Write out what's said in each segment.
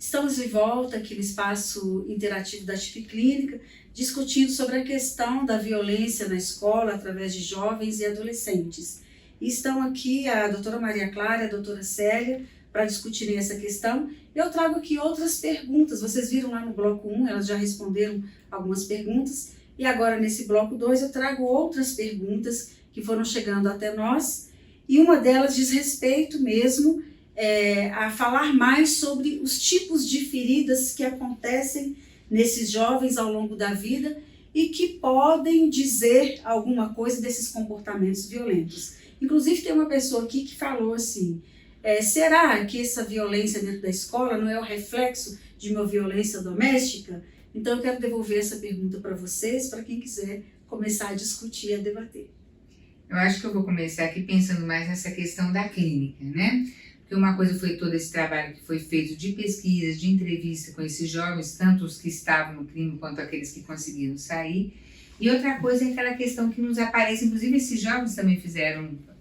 Estamos de volta aqui no espaço interativo da TIP Clínica, discutindo sobre a questão da violência na escola através de jovens e adolescentes. E estão aqui a doutora Maria Clara e a doutora Célia para discutirem essa questão. Eu trago aqui outras perguntas. Vocês viram lá no bloco 1, elas já responderam algumas perguntas. E agora nesse bloco 2 eu trago outras perguntas que foram chegando até nós. E uma delas diz respeito mesmo a falar mais sobre os tipos de feridas que acontecem nesses jovens ao longo da vida e que podem dizer alguma coisa desses comportamentos violentos. Inclusive tem uma pessoa aqui que falou assim, será que essa violência dentro da escola não é o reflexo de uma violência doméstica? Então eu quero devolver essa pergunta para vocês, para quem quiser começar a discutir e a debater. Eu acho que eu vou começar aqui pensando mais nessa questão da clínica, né? Porque uma coisa foi todo esse trabalho que foi feito de pesquisa, de entrevista com esses jovens, tanto os que estavam no crime quanto aqueles que conseguiram sair. E outra coisa é aquela questão que nos aparece, inclusive esses jovens também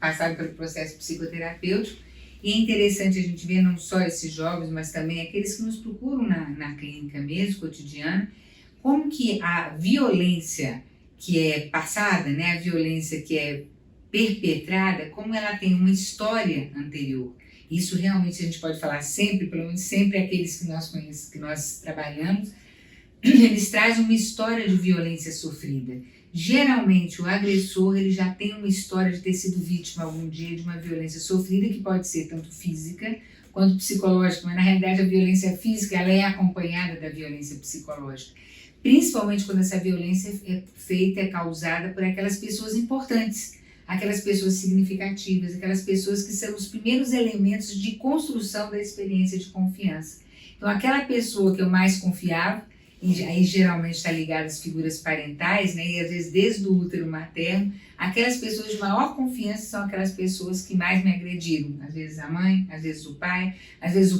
passaram pelo processo psicoterapêutico, e é interessante a gente ver não só esses jovens, mas também aqueles que nos procuram na clínica mesmo, cotidiana, como que a violência que é passada, né, a violência que é perpetrada, como ela tem uma história anterior. Isso realmente a gente pode falar sempre, pelo menos sempre aqueles que nós conhecemos, que nós trabalhamos, eles trazem uma história de violência sofrida. Geralmente o agressor ele já tem uma história de ter sido vítima algum dia de uma violência sofrida, que pode ser tanto física quanto psicológica, mas na realidade a violência física ela é acompanhada da violência psicológica. Principalmente quando essa violência é causada por aquelas pessoas importantes, aquelas pessoas significativas, aquelas pessoas que são os primeiros elementos de construção da experiência de confiança. Então aquela pessoa que eu mais confiava, e aí geralmente está ligada às figuras parentais, né, e às vezes desde o útero materno, aquelas pessoas de maior confiança são aquelas pessoas que mais me agrediram, às vezes a mãe, às vezes o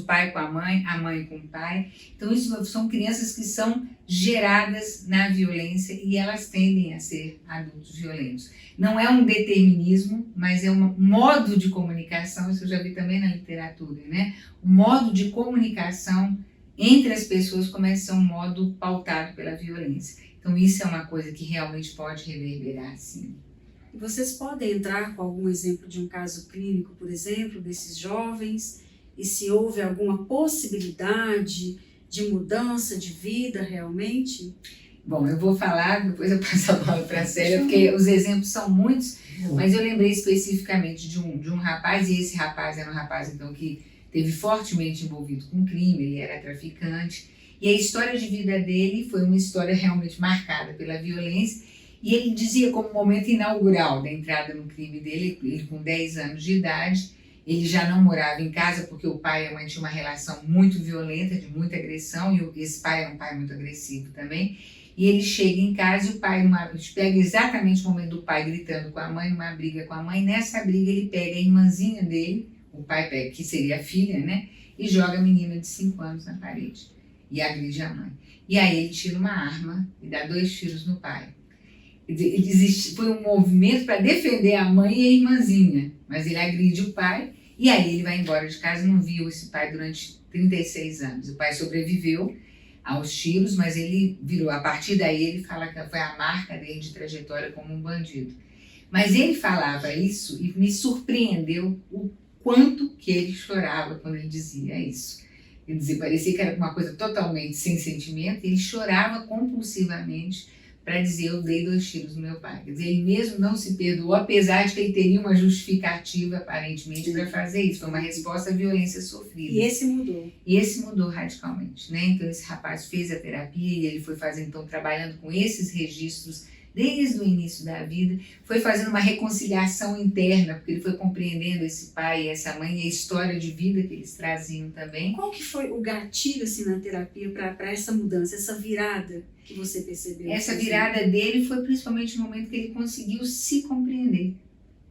pai com a mãe com o pai. Então isso são crianças que são geradas na violência e elas tendem a ser adultos violentos. Não é um determinismo, mas é um modo de comunicação, isso eu já vi também na literatura, né? O modo de comunicação entre as pessoas começa a ser um modo pautado pela violência. Então isso é uma coisa que realmente pode reverberar, sim. E vocês podem entrar com algum exemplo de um caso clínico, por exemplo, desses jovens, e se houve alguma possibilidade de mudança de vida realmente? Bom, eu vou falar, depois eu passo a bola para a Célia, porque os exemplos são muitos, mas eu lembrei especificamente de um rapaz, e esse rapaz era um rapaz então que esteve fortemente envolvido com crime, ele era traficante, e a história de vida dele foi uma história realmente marcada pela violência, e ele dizia como momento inaugural da entrada no crime dele, ele com 10 anos de idade, ele já não morava em casa porque o pai e a mãe tinham uma relação muito violenta, de muita agressão, e esse pai era um pai muito agressivo também, e ele chega em casa e o pai, pega exatamente o momento do pai gritando com a mãe, numa briga com a mãe, nessa briga ele pega a irmãzinha dele, o pai pega, que seria a filha, né, e joga a menina de 5 anos na parede, e agride a mãe. E aí ele tira uma arma e dá 2 tiros no pai. Foi um movimento para defender a mãe e a irmãzinha, mas ele agride o pai, e aí ele vai embora de casa e não viu esse pai durante 36 anos. O pai sobreviveu aos tiros, mas ele virou, a partir daí ele fala que foi a marca dele de trajetória como um bandido. Mas ele falava isso e me surpreendeu o quanto que ele chorava quando ele dizia isso. Quer dizer, parecia que era uma coisa totalmente sem sentimento, ele chorava compulsivamente para dizer, eu dei 2 tiros no meu pai. Quer dizer, ele mesmo não se perdoou, apesar de que ele teria uma justificativa, aparentemente, para fazer isso. Foi uma resposta à violência sofrida. E esse mudou? E esse mudou radicalmente, né? Então esse rapaz fez a terapia e ele foi fazendo, então, trabalhando com esses registros desde o início da vida, foi fazendo uma reconciliação interna, porque ele foi compreendendo esse pai e essa mãe e a história de vida que eles traziam também. Qual que foi o gatilho assim, na terapia para essa mudança, essa virada que você percebeu? Essa virada dele foi principalmente no momento que ele conseguiu se compreender,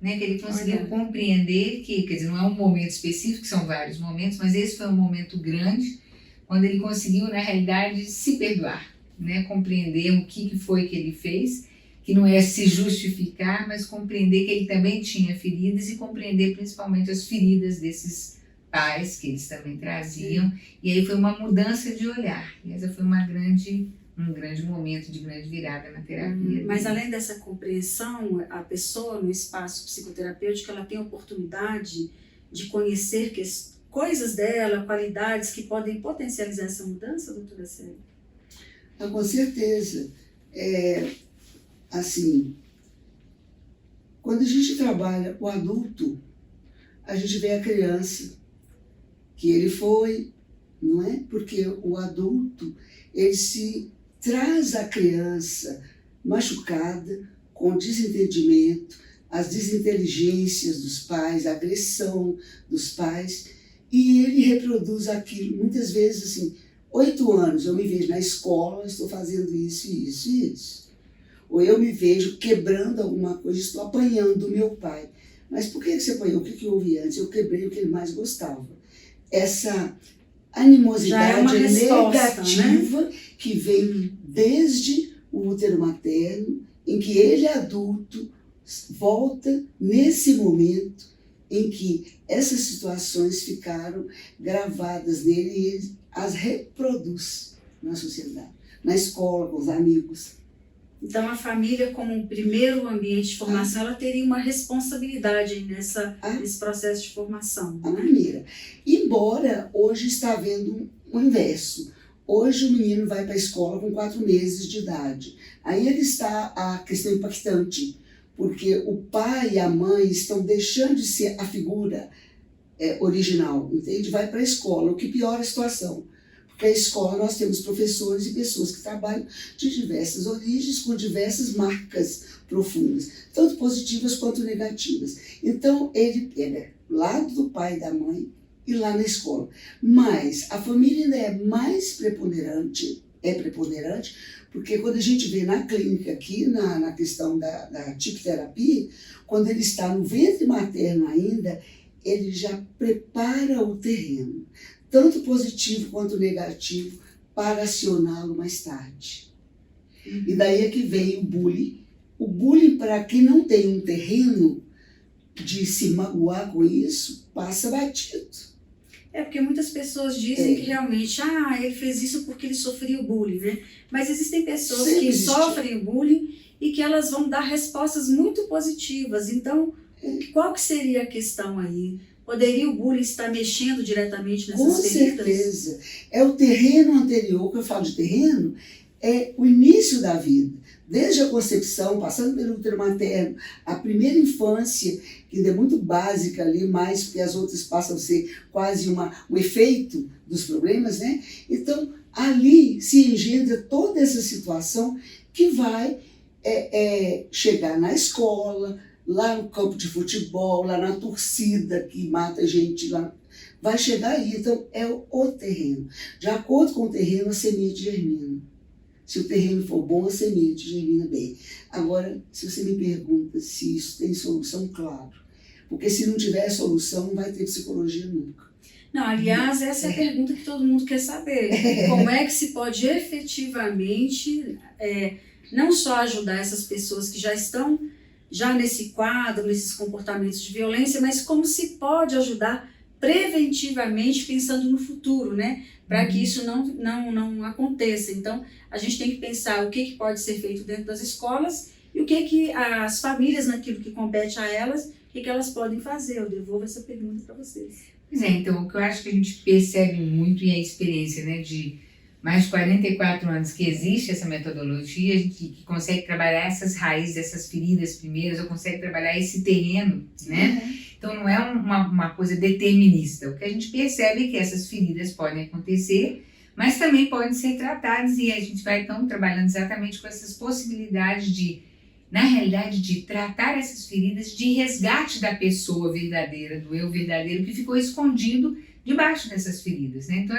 né? Que ele conseguiu compreender que, quer dizer, não é um momento específico, são vários momentos, mas esse foi um momento grande, quando ele conseguiu, na realidade, se perdoar, né? Compreender o que foi que ele fez, que não é se justificar, mas compreender que ele também tinha feridas e compreender principalmente as feridas desses pais que eles também traziam, e aí foi uma mudança de olhar. E essa foi um grande momento de grande virada na terapia. Mas além dessa compreensão, a pessoa no espaço psicoterapêutico, ela tem a oportunidade de conhecer coisas dela, qualidades que podem potencializar essa mudança, doutora Célia? Com certeza. Assim, quando a gente trabalha o adulto, a gente vê a criança, que ele foi, não é? Porque o adulto, ele se traz a criança machucada, com desentendimento, as desinteligências dos pais, a agressão dos pais, e ele reproduz aquilo. Muitas vezes, assim, 8 anos, eu me vejo na escola, estou fazendo isso, isso e isso. Ou eu me vejo quebrando alguma coisa, estou apanhando do meu pai. Mas por que você apanhou? O que houve antes? Eu quebrei o que ele mais gostava. Essa animosidade negativa, né? Que vem desde o útero materno, em que ele, adulto, volta nesse momento em que essas situações ficaram gravadas nele e ele as reproduz na sociedade, na escola, com os amigos. Então, a família, como um primeiro ambiente de formação, ela teria uma responsabilidade nesse processo de formação. A né? primeira. Embora hoje está havendo o inverso. Hoje o menino vai para a escola com 4 meses de idade. Aí ele está a questão impactante, porque o pai e a mãe estão deixando de ser a figura original, entende? Vai para a escola, o que piora a situação. Porque a escola, nós temos professores e pessoas que trabalham de diversas origens, com diversas marcas profundas, tanto positivas quanto negativas. Então, ele pega lado do pai e da mãe e lá na escola. Mas a família ainda é mais preponderante, porque quando a gente vê na clínica aqui, na questão da tipoterapia, quando ele está no ventre materno ainda, ele já prepara o terreno, tanto positivo quanto negativo, para acioná-lo mais tarde. E daí é que vem o bullying. O bullying, para quem não tem um terreno de se magoar com isso, passa batido. Porque muitas pessoas dizem que realmente, ele fez isso porque ele sofria o bullying, né? Mas existem pessoas que sofrem o bullying e que elas vão dar respostas muito positivas. Então, qual que seria a questão aí? Poderia o bullying estar mexendo diretamente nessas feridas? Com certeza. É o terreno anterior, que eu falo de terreno, é o início da vida. Desde a concepção, passando pelo útero materno, a primeira infância, que ainda é muito básica ali, mais porque as outras passam a ser quase um efeito dos problemas, né? Então, ali se engendra toda essa situação que vai chegar na escola, lá no campo de futebol, lá na torcida que mata gente lá, vai chegar aí. Então, é o terreno. De acordo com o terreno, a semente germina. Se o terreno for bom, a semente germina bem. Agora, se você me pergunta se isso tem solução, claro. Porque se não tiver solução, não vai ter psicologia nunca. Não, aliás, essa é a pergunta que todo mundo quer saber. Como é que se pode efetivamente não só ajudar essas pessoas que já estão nesse quadro, nesses comportamentos de violência, mas como se pode ajudar preventivamente, pensando no futuro, né? Para que isso não aconteça. Então, a gente tem que pensar o que pode ser feito dentro das escolas e o que as famílias, naquilo que compete a elas, o que elas podem fazer. Eu devolvo essa pergunta para vocês. Pois então, o que eu acho que a gente percebe muito, e a experiência, né, de mais de 44 anos que existe essa metodologia, que consegue trabalhar essas raízes, essas feridas primeiras, ou consegue trabalhar esse terreno, né? Então não é uma coisa determinista. O que a gente percebe é que essas feridas podem acontecer, mas também podem ser tratadas, e a gente vai então trabalhando exatamente com essas possibilidades de, na realidade, de tratar essas feridas de resgate da pessoa verdadeira, do eu verdadeiro, que ficou escondido debaixo dessas feridas, né? Então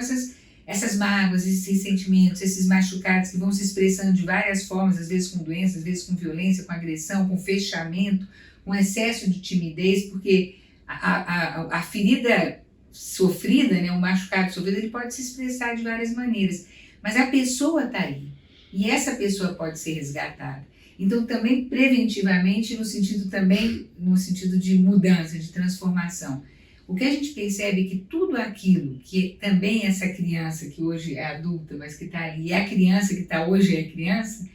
essas mágoas, esses ressentimentos, esses machucados que vão se expressando de várias formas, às vezes com doença, às vezes com violência, com agressão, com fechamento, com excesso de timidez, porque a ferida sofrida, né, o machucado sofrido, ele pode se expressar de várias maneiras, mas a pessoa está aí, e essa pessoa pode ser resgatada. Então, também preventivamente, no sentido de mudança, de transformação. o que a gente percebe é que tudo aquilo que também essa criança que hoje é adulta, mas que está ali, é a criança que está hoje é criança,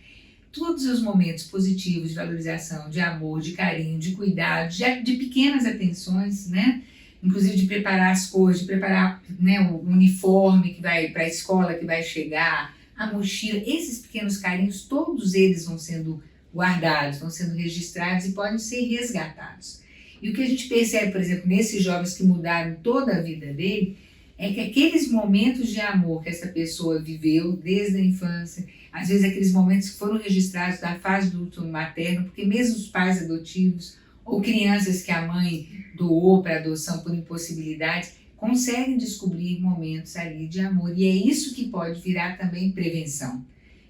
todos os momentos positivos de valorização, de amor, de carinho, de cuidado, de pequenas atenções, né? Inclusive de preparar as coisas, de preparar, né, o uniforme que vai para a escola, que vai chegar, a mochila, esses pequenos carinhos, todos eles vão sendo guardados, vão sendo registrados e podem ser resgatados. E o que a gente percebe, por exemplo, nesses jovens que mudaram toda a vida dele, é que aqueles momentos de amor que essa pessoa viveu desde a infância, às vezes aqueles momentos que foram registrados da fase do útero materno, porque mesmo os pais adotivos ou crianças que a mãe doou para adoção por impossibilidade, conseguem descobrir momentos ali de amor. E é isso que pode virar também prevenção.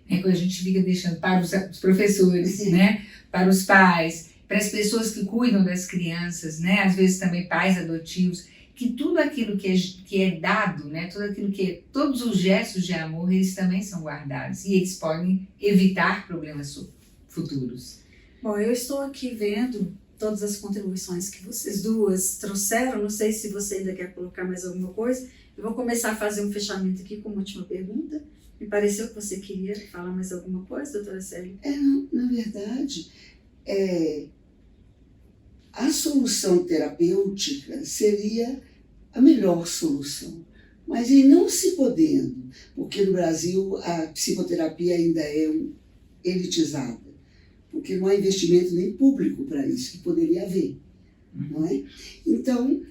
Quando a gente fica deixando para os professores, né, para os pais, para as pessoas que cuidam das crianças, né, às vezes também pais adotivos, que tudo aquilo que é dado, né, tudo aquilo que todos os gestos de amor, eles também são guardados e eles podem evitar problemas futuros. Bom, eu estou aqui vendo todas as contribuições que vocês duas trouxeram. Não sei se você ainda quer colocar mais alguma coisa. Eu vou começar a fazer um fechamento aqui com uma última pergunta. Me pareceu que você queria falar mais alguma coisa, doutora Célia? Na verdade, a solução terapêutica seria a melhor solução. Mas em não se podendo, porque no Brasil a psicoterapia ainda é elitizada, porque não há investimento nem público para isso, que poderia haver, não é? Então,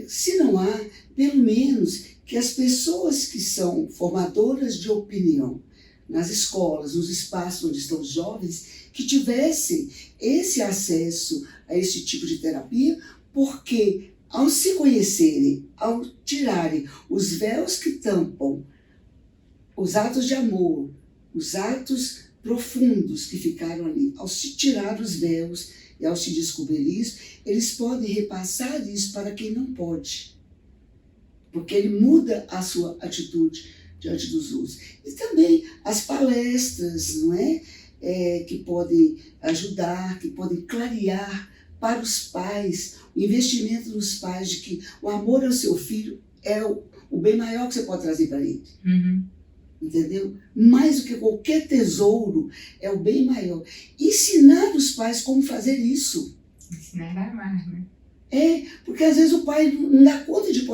se não há, pelo menos que as pessoas que são formadoras de opinião nas escolas, nos espaços onde estão os jovens, que tivessem esse acesso a esse tipo de terapia, porque ao se conhecerem, ao tirarem os véus que tampam os atos de amor, os atos profundos que ficaram ali, ao se tirar os véus e ao se descobrir isso, eles podem repassar isso para quem não pode. Porque ele muda a sua atitude diante dos outros. E também as palestras, não é? Que podem ajudar, que podem clarear para os pais, o investimento nos pais de que o amor ao seu filho é o bem maior que você pode trazer para ele. Uhum. Entendeu? Mais do que qualquer tesouro, é o bem maior. Ensinar os pais como fazer isso. Ensinar a amar, né? Porque às vezes o pai não dá conta de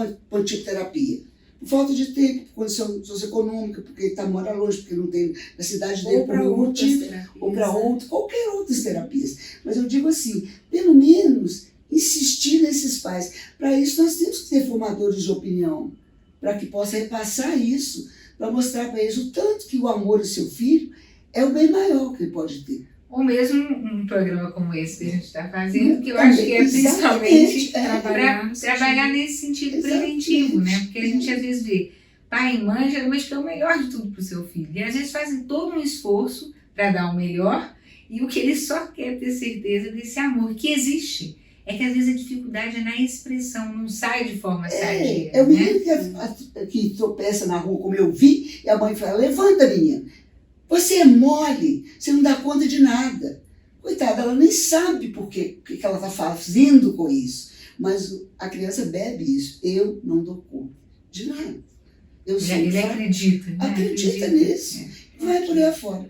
psicoterapia. Por falta de tempo, por condição socioeconômica, porque ele mora longe, porque não tem na cidade dele por algum motivo, ou para qualquer outras terapias. Mas eu digo assim, pelo menos insistir nesses pais. Para isso nós temos que ter formadores de opinião, para que possa repassar isso, para mostrar para eles o tanto que o amor do seu filho é o bem maior que ele pode ter. Ou mesmo um programa como esse que a gente está fazendo, que eu acho que é principalmente trabalhar nesse sentido preventivo, né? Porque a gente às vezes vê pai e mãe geralmente quer o melhor de tudo para o seu filho. E às vezes fazem todo um esforço para dar o melhor e o que ele só quer ter certeza desse amor que existe. É que às vezes a dificuldade é na expressão, não sai de forma sadia. É o menino que tropeça na rua, como eu vi, e a mãe fala, levanta, menina. Você é mole, você não dá conta de nada. Coitada, ela nem sabe o que ela está fazendo com isso. Mas a criança bebe isso. Eu não dou conta de nada. Ele acredita. Né? Acredita nisso. Vai por aí afora.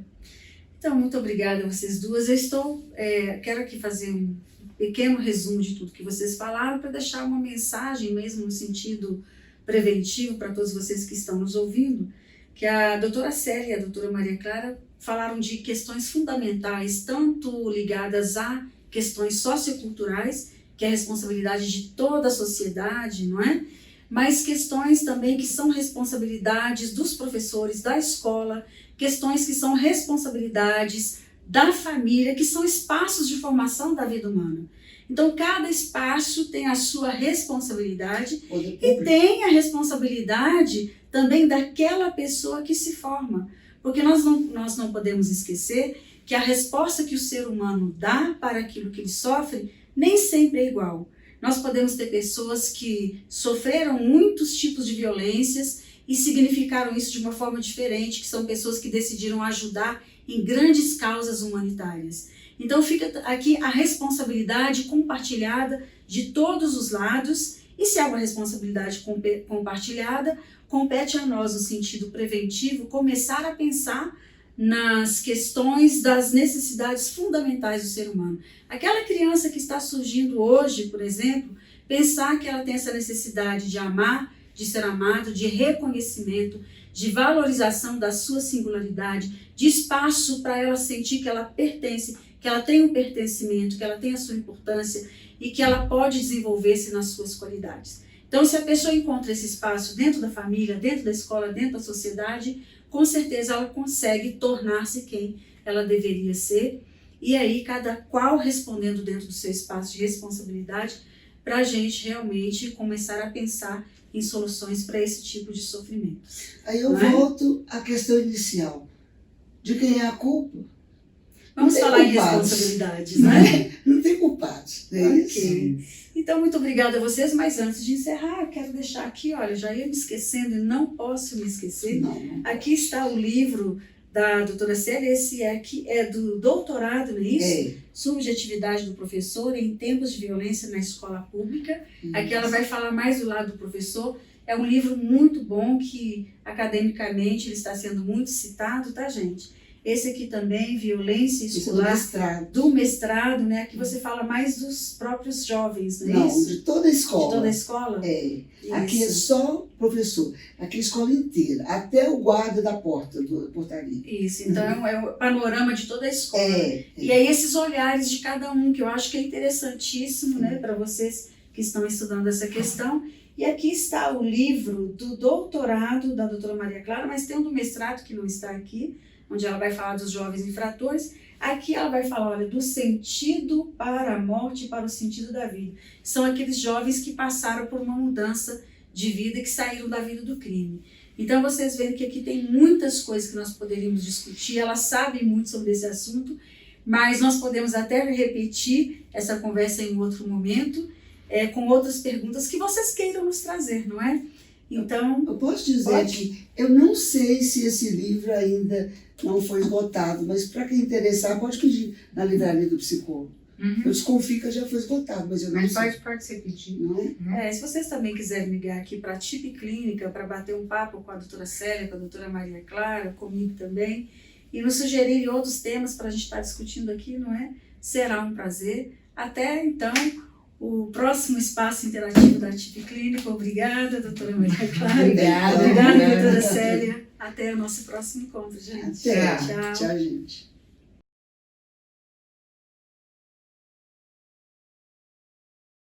Então, muito obrigada a vocês duas. Eu quero aqui fazer um pequeno resumo de tudo que vocês falaram para deixar uma mensagem mesmo no sentido preventivo para todos vocês que estão nos ouvindo, que a doutora Célia e a doutora Maria Clara falaram de questões fundamentais, tanto ligadas a questões socioculturais, que é a responsabilidade de toda a sociedade, não é? Mas questões também que são responsabilidades dos professores da escola, questões que são responsabilidades da família, que são espaços de formação da vida humana. Então, cada espaço tem a sua responsabilidade e tem a responsabilidade também daquela pessoa que se forma. Porque nós não podemos esquecer que a resposta que o ser humano dá para aquilo que ele sofre nem sempre é igual. Nós podemos ter pessoas que sofreram muitos tipos de violências e significaram isso de uma forma diferente, que são pessoas que decidiram ajudar em grandes causas humanitárias. Então fica aqui a responsabilidade compartilhada de todos os lados E se há uma responsabilidade compartilhada, compete a nós, no sentido preventivo, começar a pensar nas questões das necessidades fundamentais do ser humano. Aquela criança que está surgindo hoje, por exemplo, pensar que ela tem essa necessidade de amar, de ser amado, de reconhecimento, de valorização da sua singularidade, de espaço para ela sentir que ela pertence, que ela tem um pertencimento, que ela tem a sua importância e que ela pode desenvolver-se nas suas qualidades. Então, se a pessoa encontra esse espaço dentro da família, dentro da escola, dentro da sociedade, com certeza ela consegue tornar-se quem ela deveria ser, e aí cada qual respondendo dentro do seu espaço de responsabilidade, para a gente realmente começar a pensar em soluções para esse tipo de sofrimento. Aí eu volto à questão inicial. De quem é a culpa? Vamos falar em responsabilidades, né? Não tem culpados, é isso? Ok. Então, muito obrigada a vocês, mas antes de encerrar, eu quero deixar aqui, olha, já ia me esquecendo e não posso me esquecer. Não. Aqui está o livro da doutora Célia, esse aqui é do doutorado, não é isso? É. Subjetividade do professor em tempos de violência na escola pública. Aqui ela vai falar mais do lado do professor. É um livro muito bom que, academicamente, ele está sendo muito citado, tá, gente? Esse aqui também, Violência Escolar, do mestrado, né? Aqui você fala mais dos próprios jovens, não é isso? Não, de toda a escola. De toda a escola? É. Isso. Aqui é só professor. Aqui é a escola inteira, até o guarda da porta, da portaria. Isso, então é o panorama de toda a escola. É. E aí esses olhares de cada um, que eu acho que é interessantíssimo, né? Para vocês que estão estudando essa questão. E aqui está o livro do doutorado da doutora Maria Clara, mas tem um do mestrado que não está aqui, onde ela vai falar dos jovens infratores. Aqui ela vai falar, olha, do sentido para a morte e para o sentido da vida. São aqueles jovens que passaram por uma mudança de vida, que saíram da vida do crime. Então vocês veem que aqui tem muitas coisas que nós poderíamos discutir, elas sabem muito sobre esse assunto, mas nós podemos até repetir essa conversa em outro momento, com outras perguntas que vocês queiram nos trazer, não é? Então, eu posso dizer que eu não sei se esse livro ainda não foi esgotado, mas para quem interessar, pode pedir na livraria do psicólogo. Eu desconfio que já foi esgotado, mas eu não sei. Pode ser pedido. Não é? Se vocês também quiserem ligar aqui para a TIP Clínica, para bater um papo com a doutora Célia, com a doutora Maria Clara, comigo também, e nos sugerirem outros temas para a gente estar discutindo aqui, não é? Será um prazer. Até então, o próximo espaço interativo da TIP Clínica. Obrigada, doutora Maria Clara. Obrigada, doutora Célia. Até o nosso próximo encontro, gente. Até. Tchau. Tchau, gente.